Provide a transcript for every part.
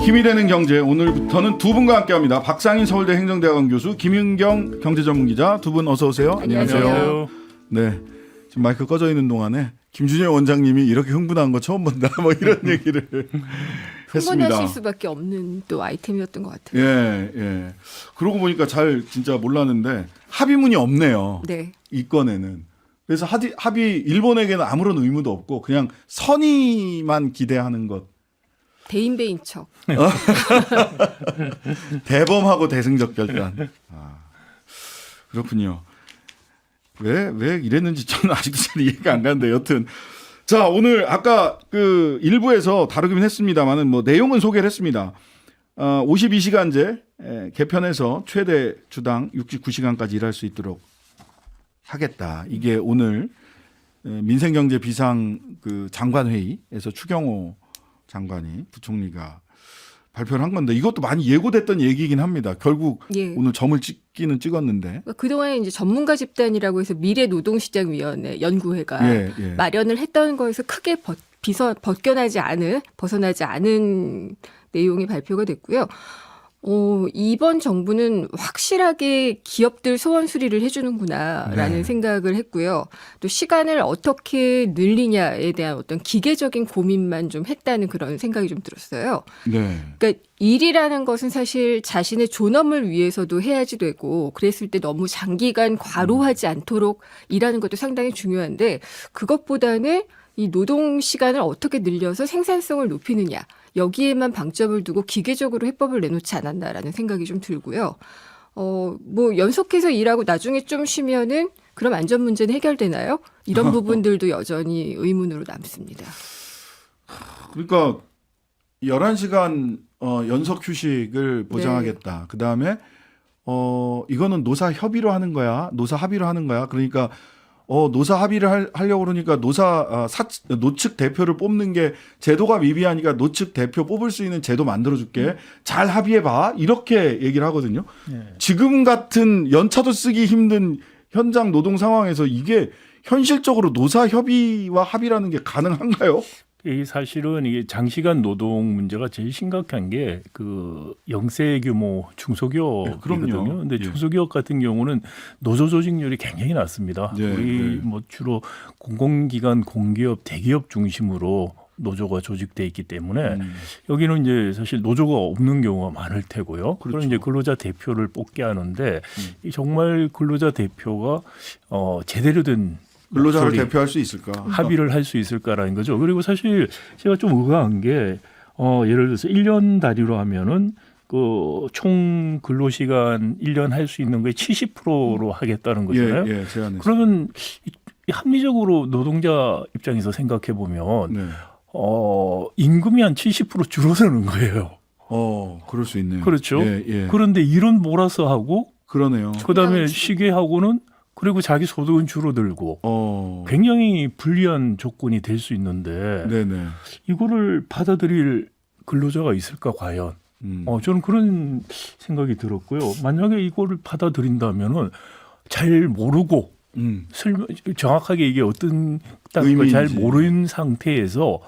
힘이 되는 경제, 오늘부터는 두 분과 함께합니다. 박상인 서울대 행정대학원 교수, 김윤경 경제전문기자, 두 분 어서 오세요. 안녕하세요. 네, 지금 마이크 꺼져 있는 동안에 김준일 원장님이 이렇게 흥분한 거 처음 본다, 뭐 이런 얘기를 했습니다. 흥분하실 수밖에 없는 또 아이템이었던 것 같아요. 예. 그러고 보니까 잘 진짜 몰랐는데 합의문이 없네요. 네. 이 건에는. 그래서 합의 일본에게는 아무런 의무도 없고 그냥 선의만 기대하는 것. 대인배인 척. 대범하고 대승적 결단. 그렇군요. 왜 이랬는지 저는 아직도 잘 이해가 안 가는데 여튼. 자, 오늘 아까 그 일부에서 다루긴 했습니다만은 뭐 내용은 소개를 했습니다. 52시간제 개편해서 최대 주당 69시간까지 일할 수 있도록 하겠다. 이게 오늘 민생경제 비상 그 장관회의에서 추경호 장관이 부총리가 발표를 한 건데 이것도 많이 예고됐던 얘기이긴 합니다. 결국 예. 오늘 점을 찍기는 찍었는데. 그동안에 이제 전문가 집단이라고 해서 미래노동시장위원회 연구회가 예. 마련을 했던 거에서 크게 벗어나지 않은 내용이 발표가 됐고요. 이번 정부는 확실하게 기업들 소원 수리를 해주는구나라는 네. 생각을 했고요. 또 시간을 어떻게 늘리냐에 대한 어떤 기계적인 고민만 좀 했다는 그런 생각이 좀 들었어요. 네. 그러니까 일이라는 것은 사실 자신의 존엄을 위해서도 해야지 되고 그랬을 때 너무 장기간 과로하지 않도록 일하는 것도 상당히 중요한데 그것보다는 이 노동 시간을 어떻게 늘려서 생산성을 높이느냐. 여기에만 방점을 두고 기계적으로 해법을 내놓지 않았나라는 생각이 좀 들고요. 뭐 연속해서 일하고 나중에 좀 쉬면은 그럼 안전 문제는 해결되나요? 이런 부분들도 여전히 의문으로 남습니다. 그러니까 11시간 연속 휴식을 보장하겠다. 네. 그다음에 이거는 노사 협의로 하는 거야. 노사 합의로 하는 거야. 그러니까 노사 합의를 하려고 그러니까 노측 대표를 뽑는 게 제도가 미비하니까 노측 대표 뽑을 수 있는 제도 만들어줄게. 잘 합의해봐. 이렇게 얘기를 하거든요. 네. 지금 같은 연차도 쓰기 힘든 현장 노동 상황에서 이게 현실적으로 노사 협의와 합의라는 게 가능한가요? 이 사실은 이게 장시간 노동 문제가 제일 심각한 게 그 영세 규모 중소기업이거든요. 그럼요. 근데 예. 중소기업 같은 경우는 노조 조직률이 굉장히 낮습니다. 네, 우리 네. 뭐 주로 공공기관, 공기업, 대기업 중심으로 노조가 조직돼 있기 때문에 여기는 이제 사실 노조가 없는 경우가 많을 테고요. 그렇죠. 그럼 이제 근로자 대표를 뽑게 하는데 이 정말 근로자 대표가 제대로 된 근로자를 목소리, 대표할 수 있을까? 합의를 할 수 있을까라는 거죠. 그리고 사실 제가 좀 의아한 게 예를 들어서 1년 단위로 하면은 그 총 근로시간 1년 할 수 있는 거에 70%로 하겠다는 거잖아요. 예, 제안했어요. 그러면 합리적으로 노동자 입장에서 생각해 보면 네. 임금이 한 70% 줄어드는 거예요. 그럴 수 있네요. 그렇죠. 예. 그런데 일은 몰아서 하고 그러네요. 그다음에 쉬게 하고는 그리고 자기 소득은 줄어들고 굉장히 불리한 조건이 될 수 있는데 네네. 이거를 받아들일 근로자가 있을까 과연? 저는 그런 생각이 들었고요. 만약에 이거를 받아들인다면은 잘 모르고 정확하게 이게 어떤 걸 잘 모르는 상태에서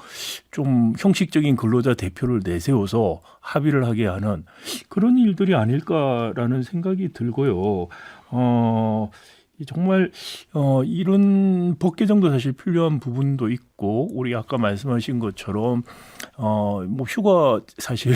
좀 형식적인 근로자 대표를 내세워서 합의를 하게 하는 그런 일들이 아닐까라는 생각이 들고요. 정말 이런 법 개정도 사실 필요한 부분도 있고 우리 아까 말씀하신 것처럼 뭐 휴가 사실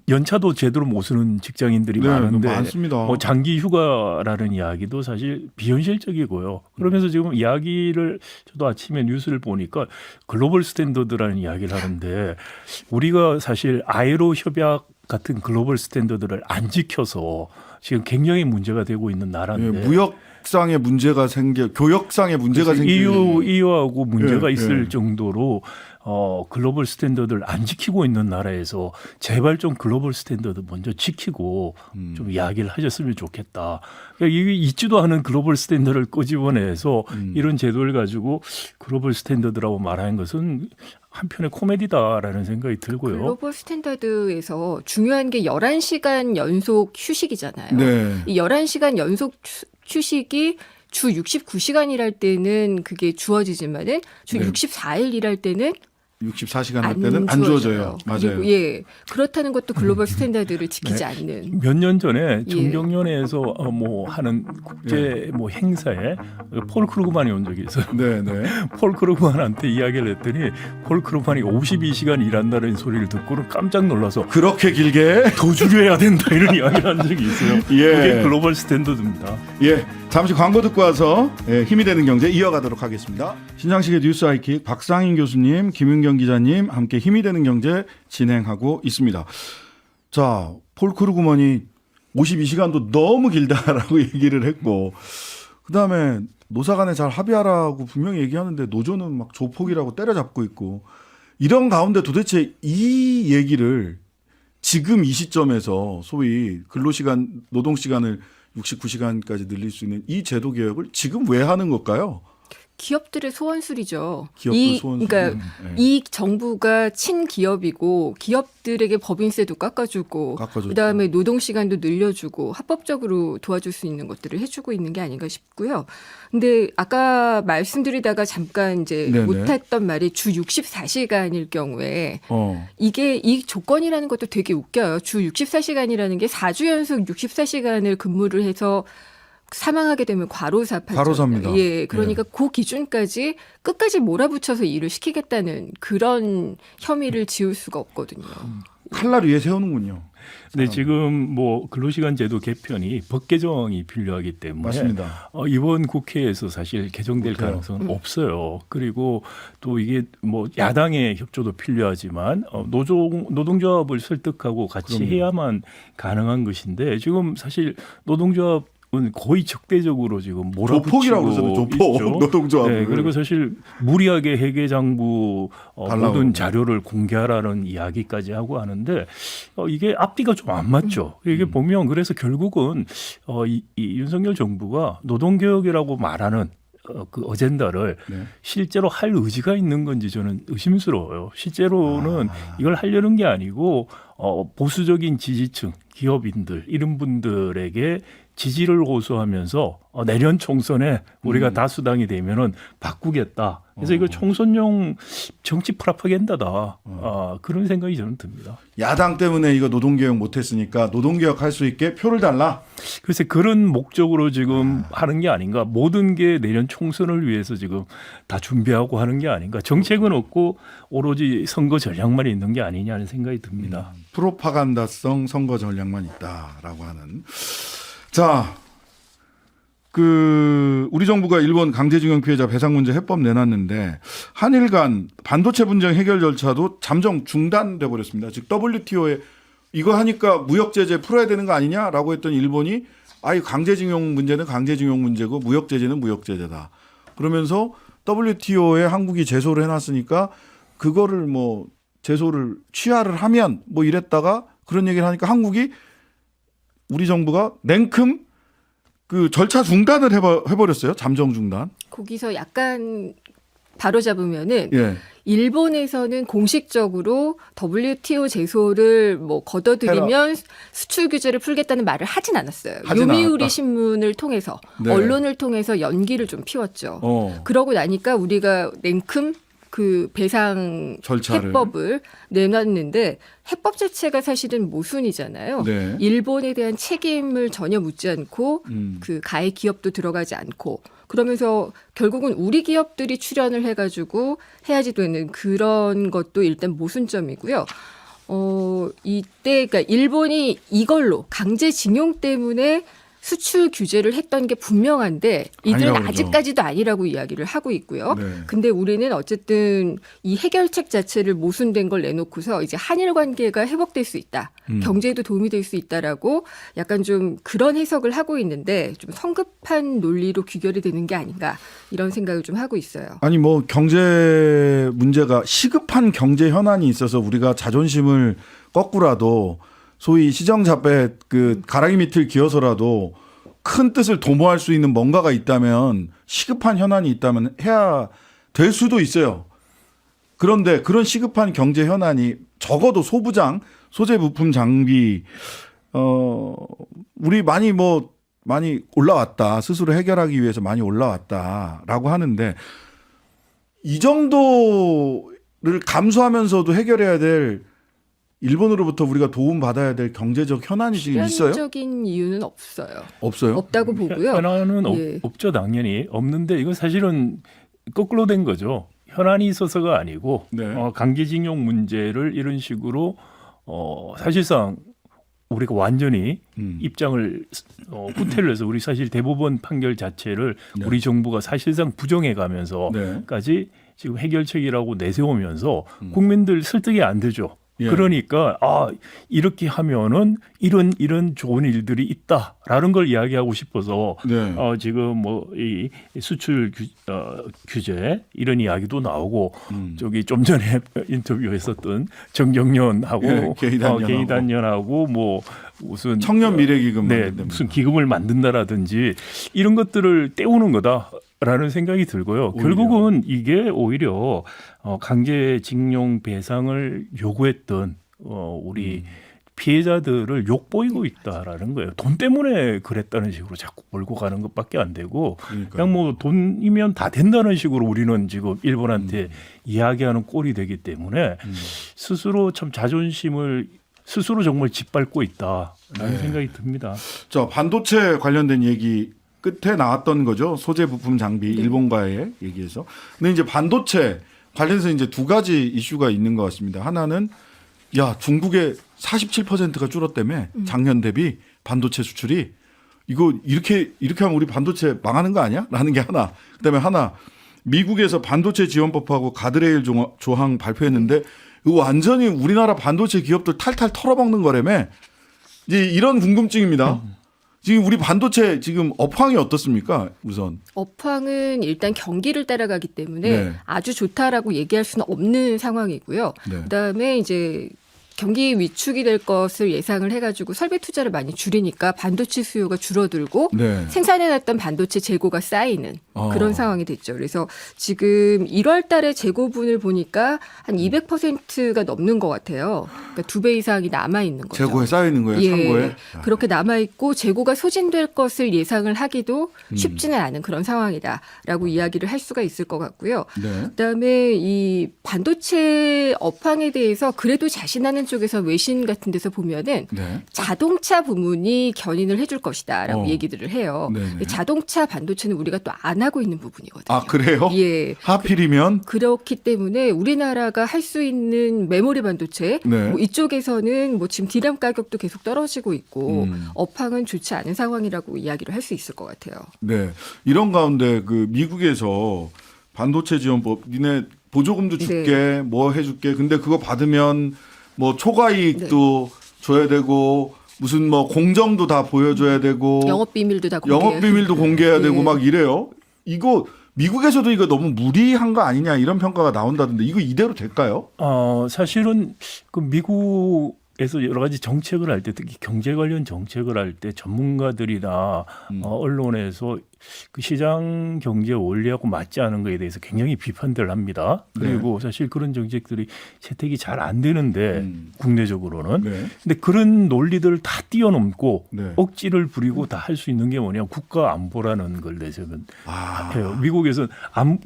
연차도 제대로 못 쓰는 직장인들이 많은데 많습니다. 뭐 장기 휴가라는 이야기도 사실 비현실적이고요. 그러면서 지금 이야기를 저도 아침에 뉴스를 보니까 글로벌 스탠더드라는 이야기를 하는데 우리가 사실 아이로 협약 같은 글로벌 스탠더드를 안 지켜서 지금 굉장히 문제가 되고 있는 나라인데 무역상의 문제가 교역상의 문제가 EU하고 문제가 있을 정도로 글로벌 스탠더드를 안 지키고 있는 나라에서 제발 좀 글로벌 스탠더드 먼저 지키고 좀 이야기를 하셨으면 좋겠다. 그러니까 이게 있지도 않은 글로벌 스탠더드를 끄집어내서 이런 제도를 가지고 글로벌 스탠더드라고 말하는 것은 한편의 코미디다라는 생각이 들고요. 글로벌 스탠다드에서 중요한 게 11시간 연속 휴식이잖아요. 네. 이 11시간 연속 휴식이 주 69시간 일할 때는 그게 주어지지만은 주 네. 64일 일할 때는 64시간 할 때는 안 주어져요. 맞아요. 그리고 예, 그렇다는 것도 글로벌 스탠다드를 지키지 않는. 몇 년 전에 예. 정경련에서 뭐 하는 국제 뭐 행사에 폴 크루그만이 온 적이 있어요. 네, 네. 폴 크루그만한테 이야기를 했더니 폴 크루그만이 52시간 일한다는 소리를 듣고는 깜짝 놀라서 그렇게 길게 더 줄여야 된다 이런 이야기를 한 적이 있어요. 예. 그게 글로벌 스탠더드입니다. 예, 잠시 광고 듣고 와서 힘이 되는 경제 이어가도록 하겠습니다. 신장식의 뉴스 아이킥 박상인 교수님, 김윤경 기자님 함께 힘이 되는 경제 진행하고 있습니다. 자, 폴 크루그먼이 52시간도 너무 길다라고 얘기를 했고, 그 다음에 노사 간에 잘 합의하라고 분명히 얘기하는데 노조는 막 조폭이라고 때려잡고 있고, 이런 가운데 도대체 이 얘기를 지금 이 시점에서 소위 근로시간, 노동시간을 69시간까지 늘릴 수 있는 이 제도 개혁을 지금 왜 하는 걸까요? 기업들의 소원술이죠. 기업들 소원술. 그러니까 네. 이 정부가 친기업이고 기업들에게 법인세도 깎아주고 그다음에 노동시간도 늘려주고 합법적으로 도와줄 수 있는 것들을 해주고 있는 게 아닌가 싶고요. 근데 아까 말씀드리다가 잠깐 이제 네네. 못했던 말이 주 64시간일 경우에 이게 이 조건이라는 것도 되게 웃겨요. 주 64시간이라는 게 4주 연속 64시간을 근무를 해서 사망하게 되면 과로사 판정. 과로사입니다. 예, 그러니까 그 기준까지 끝까지 몰아붙여서 일을 시키겠다는 그런 혐의를 지울 수가 없거든요. 칼날 위에 세우는군요. 근데 지금 뭐 근로시간 제도 개편이 법 개정이 필요하기 때문에 맞습니다. 이번 국회에서 사실 개정될 못해요. 가능성은 없어요. 그리고 또 이게 뭐 야당의 협조도 필요하지만 노동조합을 설득하고 같이 그럼요. 해야만 가능한 것인데 지금 사실 노동조합 은 거의 적대적으로 지금 몰아붙이고 조폭이라고 그러잖아요. 조폭. 있죠. 노동조합을. 네, 그리고 사실 무리하게 회계장부 달라고 모든 자료를 공개하라는 이야기까지 하고 하는데 이게 앞뒤가 좀 안 맞죠. 이게 보면 그래서 결국은 이 윤석열 정부가 노동개혁이라고 말하는 그 어젠다를 네. 실제로 할 의지가 있는 건지 저는 의심스러워요. 실제로는 이걸 하려는 게 아니고 보수적인 지지층, 기업인들 이런 분들에게 지지를 호소하면서 내년 총선에 우리가 다수당이 되면은 바꾸겠다. 그래서 이거 총선용 정치 프로파간다다. 그런 생각이 저는 듭니다. 야당 때문에 이거 노동개혁 못했으니까 노동개혁 할 수 있게 표를 달라. 글쎄 그런 목적으로 지금 하는 게 아닌가. 모든 게 내년 총선을 위해서 지금 다 준비하고 하는 게 아닌가. 정책은 없고 오로지 선거 전략만 있는 게 아니냐는 생각이 듭니다. 프로파간다성 선거 전략만 있다라고 하는. 자, 우리 정부가 일본 강제징용 피해자 배상 문제 해법 내놨는데 한일 간 반도체 분쟁 해결 절차도 잠정 중단돼 버렸습니다. 즉 WTO에 이거 하니까 무역 제재 풀어야 되는 거 아니냐라고 했더니 일본이 강제징용 문제는 강제징용 문제고 무역 제재는 무역 제재다. 그러면서 WTO에 한국이 제소를 해놨으니까 그거를 뭐 제소를 취하를 하면 뭐 이랬다가 그런 얘기를 하니까 한국이 우리 정부가 냉큼 그 절차 중단을 해버렸어요. 잠정 중단. 거기서 약간 바로잡으면은 예. 일본에서는 공식적으로 WTO 제소를 뭐 걷어들이면 수출 규제를 풀겠다는 말을 하진 않았어요. 하진 요미우리 않았다. 신문을 통해서 네. 언론을 통해서 연기를 좀 피웠죠. 그러고 나니까 우리가 냉큼 그 배상 절차를. 해법을 내놨는데 해법 자체가 사실은 모순이잖아요. 네. 일본에 대한 책임을 전혀 묻지 않고 그 가해 기업도 들어가지 않고 그러면서 결국은 우리 기업들이 출연을 해가지고 해야지 되는 그런 것도 일단 모순점이고요. 이때 그러니까 일본이 이걸로 강제징용 때문에 수출 규제를 했던 게 분명한데 이들은 아니라고 그러죠. 아직까지도 아니라고 이야기를 하고 있고요. 네. 근데 우리는 어쨌든 이 해결책 자체를 모순된 걸 내놓고서 이제 한일 관계가 회복될 수 있다. 경제에도 도움이 될 수 있다라고 약간 좀 그런 해석을 하고 있는데 좀 성급한 논리로 귀결이 되는 게 아닌가 이런 생각을 좀 하고 있어요. 아니 뭐 경제 문제가 시급한 경제 현안이 있어서 우리가 자존심을 꺾고라도 소위 시정잡배 그 가랑이 밑을 기어서라도 큰 뜻을 도모할 수 있는 뭔가가 있다면 시급한 현안이 있다면 해야 될 수도 있어요. 그런데 그런 시급한 경제 현안이 적어도 소부장, 소재 부품 장비 우리 많이 올라왔다. 스스로 해결하기 위해서 많이 올라왔다라고 하는데 이 정도 감수하면서도 해결해야 될 일본으로부터 우리가 도움 받아야 될 경제적 현안이 지금 있어요? 필연적인 이유는 없어요. 없어요? 없다고 보고요. 현안은 예. 없죠, 당연히. 없는데 이건 사실은 거꾸로 된 거죠. 현안이 있어서가 아니고 네. 강제징용 문제를 이런 식으로 사실상 우리가 완전히 입장을 후퇴를 해서 우리 사실 대법원 판결 자체를 네. 우리 정부가 사실상 부정해 가면서까지 지금 해결책이라고 내세우면서 국민들 설득이 안 되죠. 예. 그러니까 이렇게 하면은 이런 좋은 일들이 있다라는 걸 이야기하고 싶어서 네. 지금 뭐 이 수출 규제 이런 이야기도 나오고 저기 좀 전에 인터뷰했었던 정경련하고 예, 개이단련하고. 개이단련하고 뭐 무슨 청년 미래기금 네, 만든답니다. 무슨 기금을 만든다라든지 이런 것들을 때우는 거다라는 생각이 들고요. 오히려. 결국은 이게 오히려 강제징용 배상을 요구했던 우리 피해자들을 욕보이고 있다라는 거예요. 돈 때문에 그랬다는 식으로 자꾸 몰고 가는 것밖에 안 되고 그러니까요. 그냥 뭐 돈이면 다 된다는 식으로 우리는 지금 일본한테 이야기하는 꼴이 되기 때문에 스스로 참 자존심을 스스로 정말 짓밟고 있다라는 생각이 듭니다. 자, 반도체 관련된 얘기 끝에 나왔던 거죠. 소재 부품 장비 일본과의 얘기에서. 근데 이제 반도체 관련해서 이제 두 가지 이슈가 있는 것 같습니다. 하나는 중국의 47%가 줄었다며 작년 대비 반도체 수출이 이거 이렇게 하면 우리 반도체 망하는 거 아니야? 라는 게 하나. 그다음에 하나 미국에서 반도체 지원법하고 가드레일 조항 발표했는데 이거 완전히 우리나라 반도체 기업들 탈탈 털어먹는 거라며. 이제 이런 궁금증입니다. 지금 우리 반도체 지금 업황이 어떻습니까? 우선. 업황은 일단 경기를 따라가기 때문에 네. 아주 좋다라고 얘기할 수는 없는 상황이고요. 네. 그다음에 이제 경기 위축이 될 것을 예상을 해가지고 설비 투자를 많이 줄이니까 반도체 수요가 줄어들고 네. 생산해놨던 반도체 재고가 쌓이는 그런 상황이 됐죠. 그래서 지금 1월 달에 재고분을 보니까 한 200%가 넘는 것 같아요. 그러니까 2배 이상이 남아있는 거죠. 재고에 쌓여 있는 거예요, 예, 창고에. 그렇게 남아있고 재고가 소진될 것을 예상을 하기도 쉽지는 않은 그런 상황이다라고 이야기를 할 수가 있을 것 같고요. 네. 그다음에 이 반도체 업황에 대해서 그래도 자신하는 쪽에서 외신 같은 데서 보면은 네. 자동차 부문이 견인을 해줄 것이다라고 어. 얘기들을 해요. 네네. 자동차 반도체는 우리가 또 안 하고 있는 부분이거든요. 아, 그래요? 예. 하필이면 그렇기 때문에 우리나라가 할 수 있는 메모리 반도체 네. 뭐 이쪽에서는 뭐 지금 디램 가격도 계속 떨어지고 있고 음. 업황은 좋지 않은 상황이라고 이야기를 할 수 있을 것 같아요. 네. 이런 가운데 그 미국에서 반도체 지원법 니네 보조금도 줄게 뭐 해줄게. 근데 그거 받으면 뭐 초과이익도 줘야 되고 무슨 뭐 공정도 다 보여줘야 되고 영업 비밀도 다 공개. 영업 비밀도 공개해야 되고 예. 막 이래요. 이거 미국에서도 이거 너무 무리한 거 아니냐 이런 평가가 나온다던데 이거 이대로 될까요? 사실은 그 미국에서 여러 가지 정책을 할 때 특히 경제 관련 정책을 할 때 전문가들이나 언론에서 그 시장 경제 원리하고 맞지 않은 것에 대해서 굉장히 비판들을 합니다. 그리고 사실 그런 정책들이 채택이 잘 안 되는데 국내적으로는. 네. 근데 그런 논리들을 다 뛰어넘고 네. 억지를 부리고 다 할 수 있는 게 뭐냐 국가 안보라는 걸 내세우면 아. 해요. 미국에서는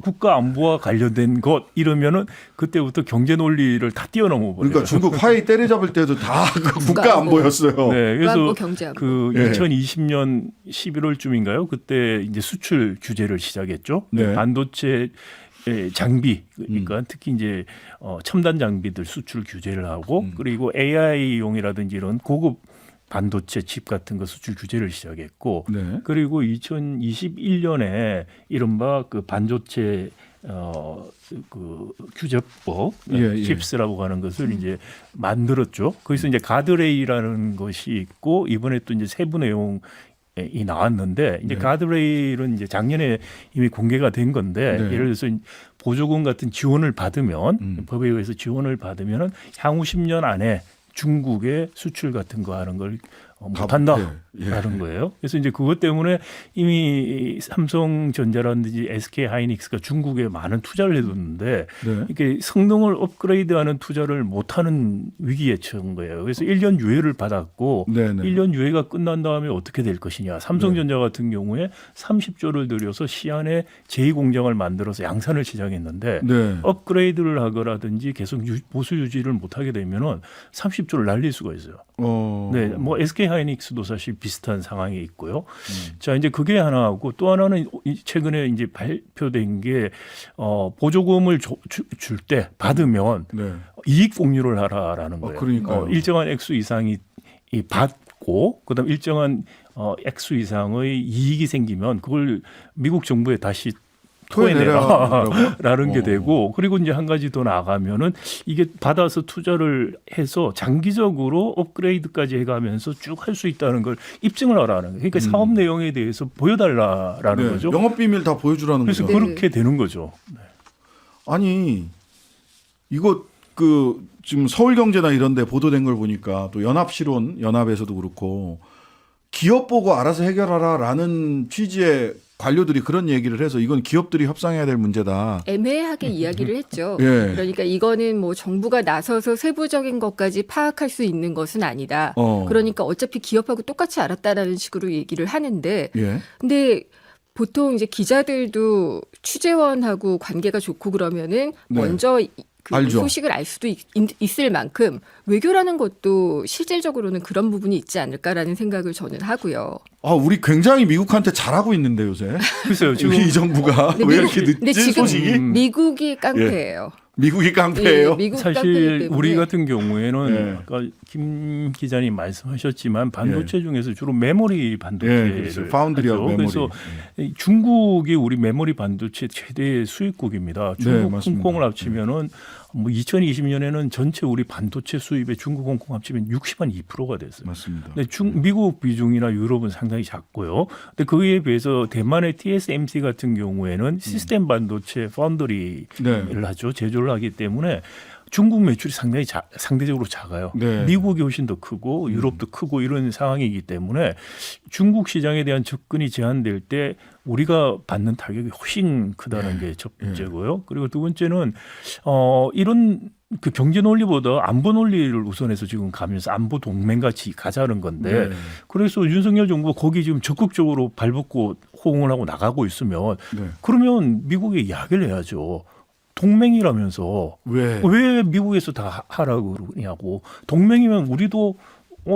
국가 안보와 관련된 것 이러면은 그때부터 경제 논리를 다 뛰어넘어 버려요. 그러니까 중국 화웨이 때려잡을 때도 다 그 국가 안보였어요. 네, 그래서 국가안보, 경제안보. 그 네. 2020년 11월쯤인가요? 그때 이제 수출 규제를 시작했죠. 네. 반도체 장비, 그러니까 특히 이제 첨단 장비들 수출 규제를 하고 그리고 AI용이라든지 이런 고급 반도체 칩 같은 거 수출 규제를 시작했고 네. 그리고 2021년에 이른바 그 반도체 그 규제법 예, 예. 칩스라고 하는 것을 이제 만들었죠. 거기서 이제 가드레일이라는 것이 있고 이번에 또 이제 세부 내용 이 나왔는데 이제 네. 가드레일은 이제 작년에 이미 공개가 된 건데 네. 예를 들어서 보조금 같은 지원을 받으면 법에 의해서 지원을 받으면은 향후 10년 안에 중국의 수출 같은 거 하는 걸 못한다라는 예. 거예요. 그래서 이제 그것 때문에 이미 삼성전자라든지 SK 하이닉스가 중국에 많은 투자를 해뒀는데 네. 이게 성능을 업그레이드하는 투자를 못하는 위기에 처한 거예요. 그래서 1년 유예를 받았고 네네. 1년 유예가 끝난 다음에 어떻게 될 것이냐. 삼성전자 같은 경우에 30조를 들여서 시안에 제2공장을 만들어서 양산을 시작했는데 네. 업그레이드를 하거라든지 계속 보수 유지를 못하게 되면은 30조를 날릴 수가 있어요. 네, 뭐 SK 하이닉스도 사실 비슷한 상황이 있고요. 자, 이제 그게 하나하고 또 하나는 최근에 이제 발표된 게 보조금을 줄 때 받으면 네. 이익 공유를 하라라는 거예요. 그러니까요. 일정한 액수 이상이 받고 그다음 일정한 액수 이상의 이익이 생기면 그걸 미국 정부에 다시 토해내라라는 게 되고 그리고 이제 한 가지 더 나아가면은 이게 받아서 투자를 해서 장기적으로 업그레이드까지 해가면서 쭉 할 수 있다는 걸 입증을 하라는 거예요. 그러니까 사업 내용에 대해서 보여달라라는 네. 거죠. 영업 비밀 다 보여주라는 그래서 거죠. 그렇게 되는 거죠. 네. 아니 이거 지금 서울경제나 이런데 보도된 걸 보니까 또 연합실온 연합에서도 그렇고 기업 보고 알아서 해결하라라는 취지의 관료들이 그런 얘기를 해서 이건 기업들이 협상해야 될 문제다. 애매하게 이야기를 했죠. 예. 그러니까 이거는 뭐 정부가 나서서 세부적인 것까지 파악할 수 있는 것은 아니다. 그러니까 어차피 기업하고 똑같이 알았다라는 식으로 얘기를 하는데 예. 근데 보통 이제 기자들도 취재원하고 관계가 좋고 그러면은 네. 먼저 그 알죠. 소식을 알 수도 있을 만큼 외교라는 것도 실질적으로는 그런 부분이 있지 않을까라는 생각을 저는 하고요. 우리 굉장히 미국한테 잘하고 있는데 요새. 글쎄요. 지금 이 정부가 근데 왜 이렇게 근데 늦지 지금 소식이? 미국이 깡패예요. 미국이 깡패예요. 예, 미국 깡패이기 사실 때문에. 우리 같은 경우에는 예. 아까 김 기자님 말씀하셨지만 반도체 중에서 주로 메모리 반도체를 그렇죠. 파운드리하고 하죠. 메모리. 그래서 중국이 우리 메모리 반도체 최대 수입국입니다. 중국, 맞습니다. 홍콩을 합치면은 뭐 2020년에는 전체 우리 반도체 수입의 중국, 홍콩 합치면 62%가 됐어요. 맞습니다. 근데 미국 비중이나 유럽은 상당히 작고요. 근데 그에 비해서 대만의 TSMC 같은 경우에는 시스템 반도체 파운드리를 네. 하죠. 제조를 하기 때문에 중국 매출이 상당히 상대적으로 작아요. 네. 미국이 훨씬 더 크고 유럽도 크고 이런 상황이기 때문에 중국 시장에 대한 접근이 제한될 때 우리가 받는 타격이 훨씬 크다는 게 첫 번째고요. 그리고 두 번째는 이런 그 경제 논리보다 안보 논리를 우선해서 지금 가면서 안보 동맹 같이 가자는 건데 네. 그래서 윤석열 정부가 거기 지금 적극적으로 발벗고 호응을 하고 나가고 있으면 네. 그러면 미국에 이야기를 해야죠. 동맹이라면서 왜 미국에서 다 하라고 그러냐고. 동맹이면 우리도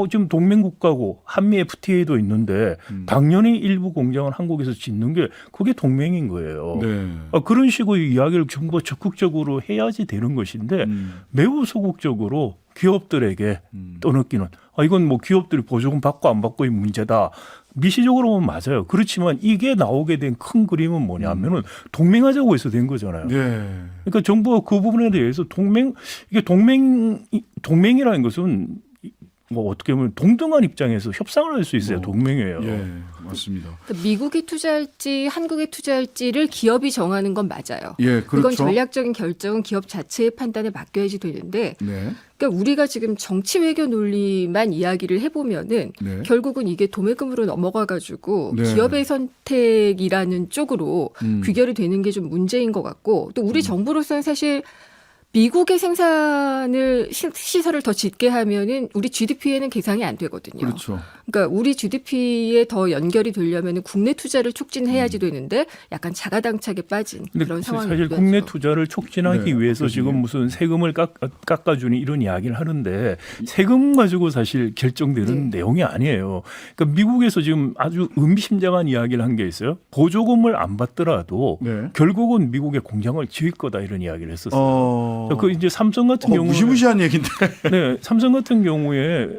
지금 동맹 국가고 한미 FTA도 있는데 당연히 일부 공장을 한국에서 짓는 게 그게 동맹인 거예요. 네. 그런 식의 이야기를 정부가 적극적으로 해야지 되는 것인데 매우 소극적으로 기업들에게 떠넘기는 이건 뭐 기업들이 보조금 받고 안 받고의 문제다. 미시적으로 보면 맞아요. 그렇지만 이게 나오게 된 큰 그림은 뭐냐면은 동맹하자고 해서 된 거잖아요. 네. 그러니까 정부가 그 부분에 대해서 동맹이라는 것은 뭐 어떻게 보면 동등한 입장에서 협상을 할 수 있어요. 동맹이에요. 예, 맞습니다. 그러니까 미국이 투자할지 한국에 투자할지를 기업이 정하는 건 맞아요. 예, 그렇죠. 그건 전략적인 결정은 기업 자체의 판단에 맡겨야지 되는데 네. 그러니까 우리가 지금 정치 외교 논리만 이야기를 해보면은 네. 결국은 이게 도매금으로 넘어가가지고 네. 기업의 선택이라는 쪽으로 귀결이 되는 게 좀 문제인 것 같고 또 우리 정부로서는 사실 미국의 생산을 시설을 더 짓게 하면은 우리 GDP에는 계상이 안 되거든요. 그렇죠. 그러니까 우리 GDP에 더 연결이 되려면은 국내 투자를 촉진해야지 되는데 약간 자가당착에 빠진 근데 그런 상황이 사실 있죠. 국내 투자를 촉진하기 네, 위해서 지금 무슨 세금을 깎아주니 이런 이야기를 하는데 세금 가지고 사실 결정되는 내용이 아니에요. 그러니까 미국에서 지금 아주 의미심장한 이야기를 한 게 있어요. 보조금을 안 받더라도 결국은 미국에 공장을 지을 거다 이런 이야기를 했었어요. 그 이제 삼성 같은 경우는 무시무시한 얘기인데. 네, 삼성 같은 경우에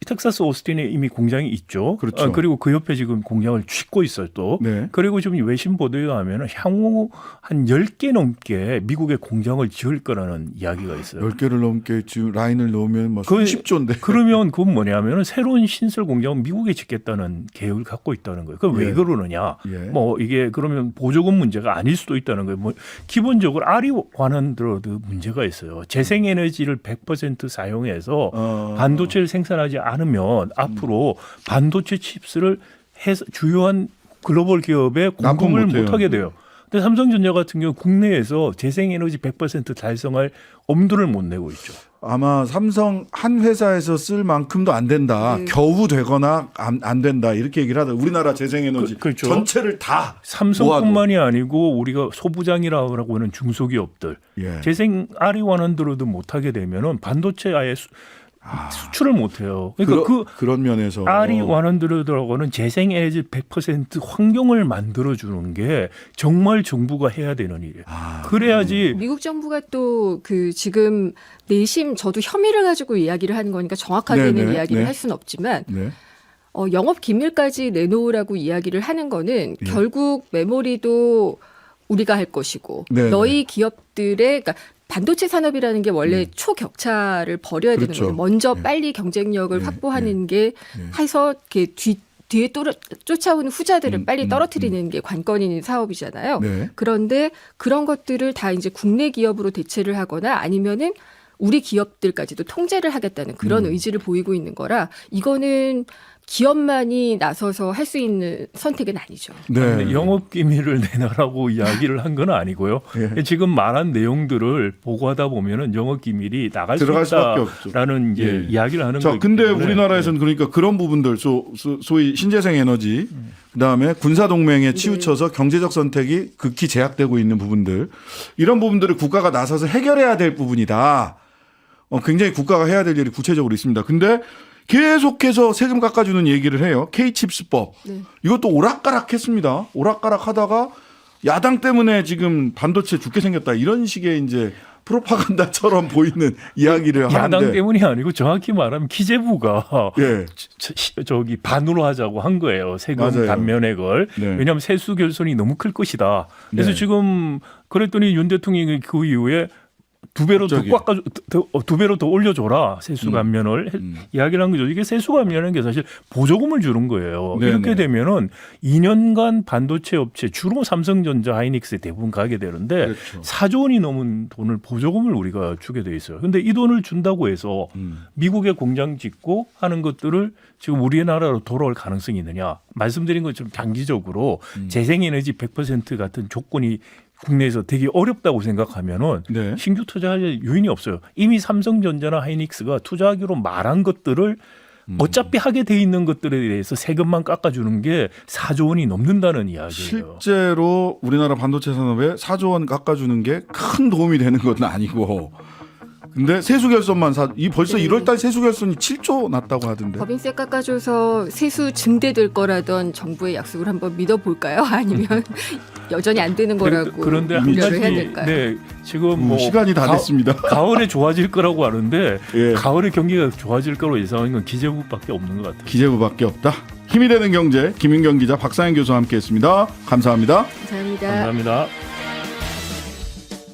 텍사스 오스틴에 이미 공장이 있죠. 그렇죠. 그리고 그 옆에 지금 공장을 짓고 있어요 또. 네. 그리고 지금 외신 보도에 하면 향후 한 10개 넘게 미국에 공장을 지을 거라는 이야기가 있어요. 10개를 넘게 지금 라인을 넣으면 뭐 수십 조인데. 그러면 그건 뭐냐면 새로운 신설 공장은 미국에 짓겠다는 계획을 갖고 있다는 거예요. 그럼 왜 그러느냐? 뭐 이게 그러면 보조금 문제가 아닐 수도 있다는 거예요. 뭐 기본적으로 아리 와난드로드 문제가 있어요. 재생에너지를 100% 사용해서 반도체를 생산하지 않으면 앞으로 반도체 칩스를 해서 주요한 글로벌 기업에 공급을 납품 못해요. 못하게 돼요. 근데 삼성전자 같은 경우 국내에서 재생에너지 100% 달성할 엄두를 못 내고 있죠. 아마 삼성 한 회사에서 쓸 만큼도 안 된다. 겨우 되거나 안 된다. 이렇게 얘기를 하더라고요. 우리나라 재생에너지 그렇죠. 전체를 다 삼성뿐만이 아니고 우리가 소부장이라고 하는 중소기업들 예. 재생 RE100도 못하게 되면은 반도체 아예 수출을 못해요. 그러니까 그런 면에서 RE100하고는 재생에너지 100% 환경을 만들어주는 게 정말 정부가 해야 되는 일이에요. 그래야지 미국 정부가 또 그 지금 내심 저도 혐의를 가지고 이야기를 하는 거니까 정확하게는 네네, 이야기를 네. 할 수는 없지만 네. 영업 기밀까지 내놓으라고 이야기를 하는 거는 예. 결국 메모리도 우리가 할 것이고 네네. 너희 기업들의 그러니까 반도체 산업이라는 게 원래 초격차를 벌여야 되는 그렇죠. 거예요. 먼저 네. 빨리 경쟁력을 네. 확보하는 게 해서 이렇게 뒤에 쫓아오는 후자들을 빨리 떨어뜨리는 게 관건인 사업이잖아요. 네. 그런데 그런 것들을 다 이제 국내 기업으로 대체를 하거나 아니면은 우리 기업들까지도 통제를 하겠다는 그런 의지를 보이고 있는 거라 이거는 기업만이 나서서 할 수 있는 선택은 아니죠. 네. 영업 기밀을 내놔라고 이야기를 한 건 아니고요. 예. 지금 말한 내용들을 보고하다 보면은 영업 기밀이 나갈 들어갈 수 수밖에 없죠. 있다라는 이제 예. 이야기를 하는 자, 거기 근데 때문에 우리나라에서는 그러니까 그런 부분들 소위 신재생 에너지 그다음에 군사 동맹에 치우쳐서 경제적 선택이 극히 제약되고 있는 부분들 이런 부분들을 국가가 나서서 해결해야 될 부분이다. 굉장히 국가가 해야 될 일이 구체적으로 있습니다. 근데 계속해서 세금 깎아주는 얘기를 해요. K칩스법. 네. 이것도 오락가락했습니다. 오락가락하다가 야당 때문에 지금 반도체 죽게 생겼다. 이런 식의 이제 프로파간다처럼 보이는 이야기를 하는데 야당 때문이 아니고 정확히 말하면 기재부가 예. 저기 반으로 하자고 한 거예요. 세금 맞아요. 감면액을. 네. 왜냐하면 세수 결손이 너무 클 것이다. 그래서 네. 지금 그랬더니 윤 대통령이 그 이후에 두 배로 더 갑자기. 깎아 두 배로 더 올려줘라 세수 감면을 이야기를 한 거죠. 이게 세수 감면은 게 사실 보조금을 주는 거예요. 네네. 이렇게 되면은 2년간 반도체 업체 주로 삼성전자, 하이닉스에 대부분 가게 되는데 그렇죠. 4조 원이 넘은 돈을 보조금을 우리가 주게 돼 있어요. 근데 이 돈을 준다고 해서 미국에 공장 짓고 하는 것들을 지금 우리나라로 돌아올 가능성이 있느냐? 말씀드린 것처럼 장기적으로 재생에너지 100% 같은 조건이 국내에서 되게 어렵다고 생각하면은 네. 신규 투자할 요인이 없어요. 이미 삼성전자나 하이닉스가 투자하기로 말한 것들을 어차피 하게 돼 있는 것들에 대해서 세금만 깎아주는 게 4조 원이 넘는다는 이야기예요. 실제로 우리나라 반도체 산업에 4조 원 깎아주는 게 큰 도움이 되는 건 아니고 근데 세수 결손만 벌써 1월 달 세수 결손이 7조 났다고 하던데. 법인세 깎아줘서 세수 증대될 거라던 정부의 약속을 한번 믿어볼까요? 아니면 여전히 안 되는 거라고 그런데 한 우려를 가지 해야 될까요? 네, 지금 뭐 시간이 다 됐습니다. 가을에 좋아질 거라고 하는데 예. 가을에 경기가 좋아질 거로 예상하는 건 기재부밖에 없는 것 같아요. 기재부밖에 없다. 힘이 되는 경제 김윤경 기자 박상현 교수와 함께했습니다. 감사합니다. 감사합니다. 감사합니다.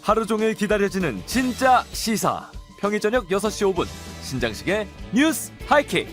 하루 종일 기다려지는 진짜 시사. 평일 저녁 6시 5분 신장식의 뉴스 하이킥.